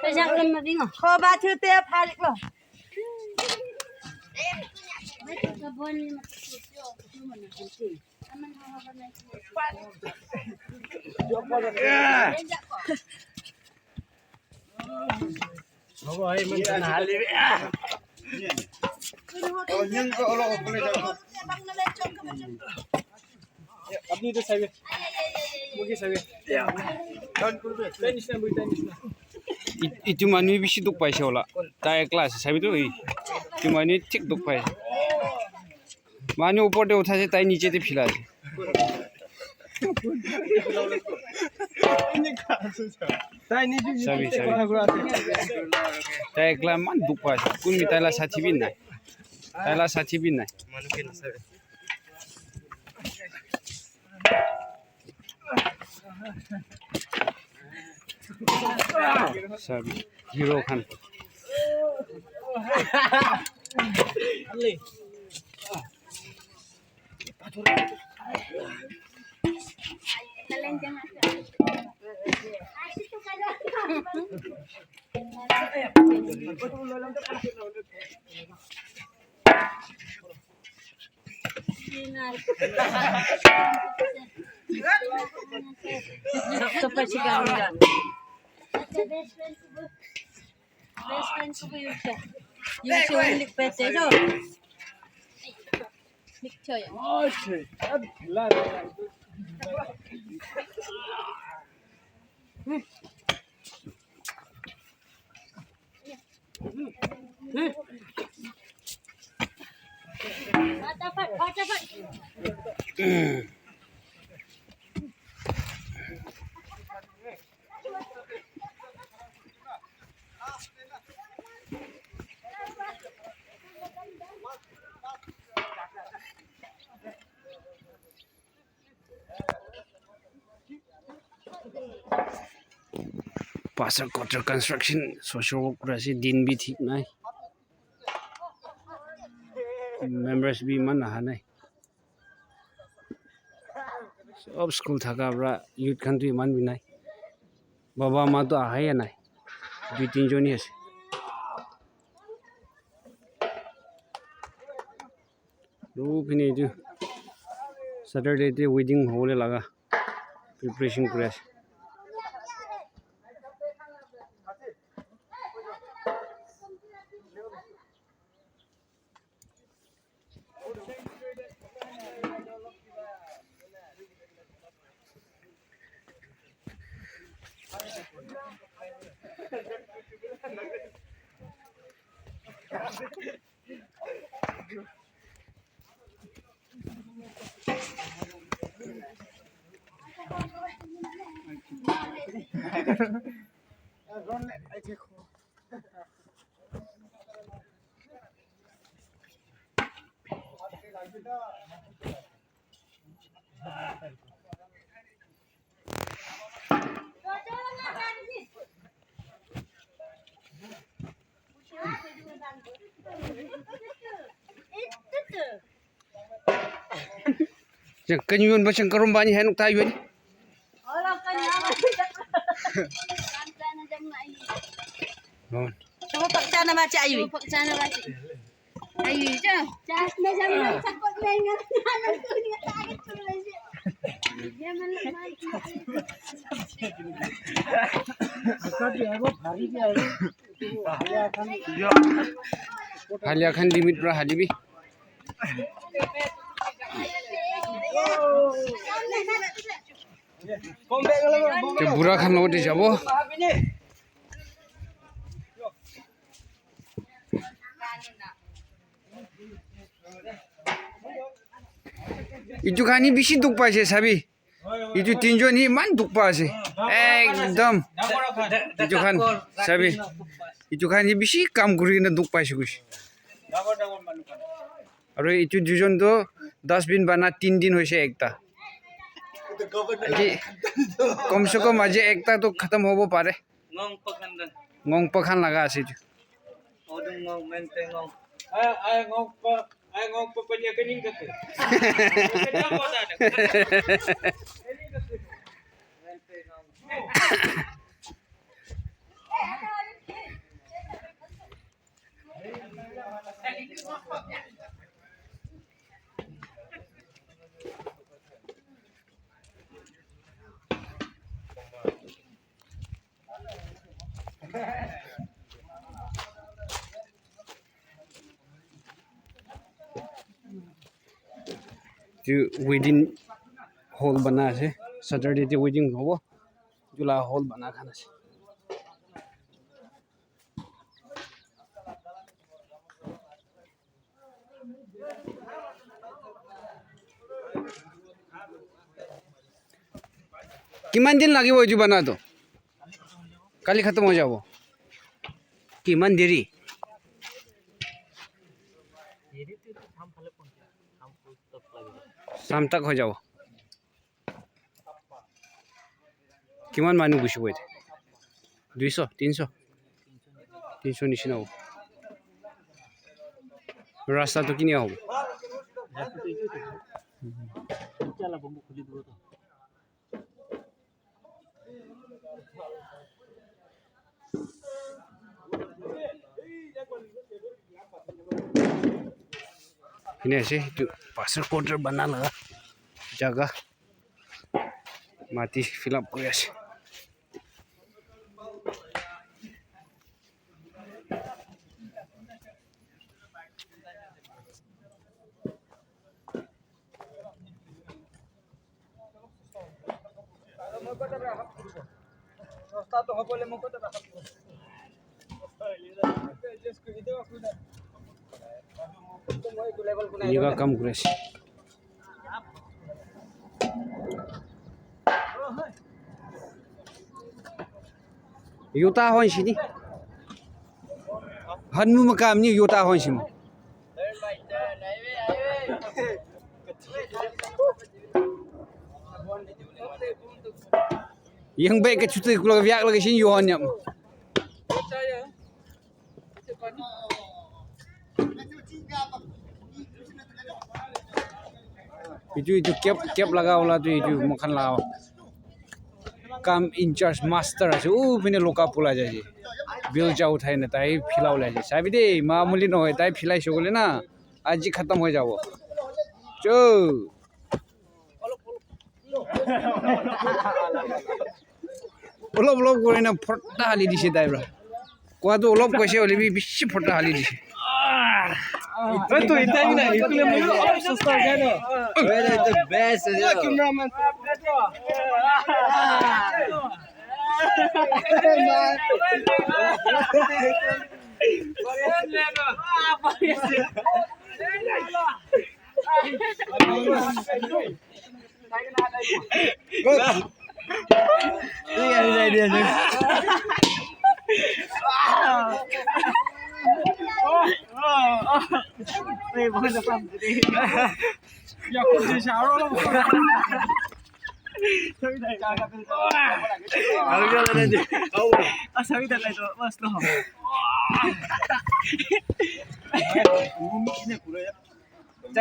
Bây giờ lên mà đi ngỏ. Kho ba thứ tê pha được rồi. Abni tu sabi. Mugi sabi. Tenis na bui tenis na. Itu manu bisi duk paisa ola. Tai kelas sabi tu. Itu manu tik duk paisa. Manu upor de uthase tai niche te philase. Tai ni ju. Sabi. Tai kelas man duk paisa. Kun mi tai la sathi bin nai. Tai la sathi bin nai. Manu ken sabi. Sabi. Hero khan. Ali. Kalian jangan. Sampai sekarang kan. Best friend ko ba yun siya? Yung si Wilik Pete do. Picture yan. Oh shit. Ab la. Dapat. Pasar quater construction social work rasi din भी ठीक नहीं members भी मन हाने सब school थका बरा youth Khan तो मन भी नहीं बाबा माँ तो आहा या नहीं 2-3 जोनी है रूप ही नहीं जो Saturday ते wedding होले लगा preparation करे Kenyuan macam kerombanya henuk tayu ni. Orang kanya. Kan jam nak ini. Non. Coba pak sana baca Ayu. Pak sana baca. Ayu je. Jas na jam nak takut lengan. Anak tu ni tak tu lagi. Dia malam mati. Akak dia aku hari dia aku. Halia kan limit berapa hali bi? Bura kan lo di jabo. Itu kan ini bisi duk pas sabi. Itu tinjau ni man duk pas ekdam. Itu kan sabi. Itu kan ini bisi kam guri na duk pas gus. Aru itu jujon to 10 दिन बना 3 दिन होइसे एकता कम से कम आज एकता तो खत्म होबो पारे ngong pakhan laga ase ju ngong panya kening kate जो वेडिंग हॉल बना है सैटरडे ते वेडिंग हो जुला हॉल बना खाना से किमान दिन लगे वो जो बना तो काली खत्म हो जाओ किमान देरी शाम तक हो जाओ किमान मानु गुसु बोय 200 300 निशिना हो रास्ता तो किनिया हो ini sih itu pasar quater bana lगा जगह mati fill up করে আছে ini का काम করে আছে Yuta hon sini. Hanmu makam ni yuta hon sini. Yang baik ke cuti kalau viak lagi sini yuhon nyam. Itu cap laga wala tu itu makan lawa. काम in charge master আছে ও পিনে লোকা পোলা যায় বিল যা উঠাই না তাই ফিলাও লাগে সাবি দে মামুলি নয় তাই ফিলাইছো বলে না আজই খতম হয়ে যাব চো অলপ করে না ফটা হালি দিছে তাইরা কোয়াতো অলপ কইছে হলি বেশি ফটা হালি দিছে तो इतना भी नहीं इतने में सस्ता है ना वेरी द बेस्ट है कैमरामैन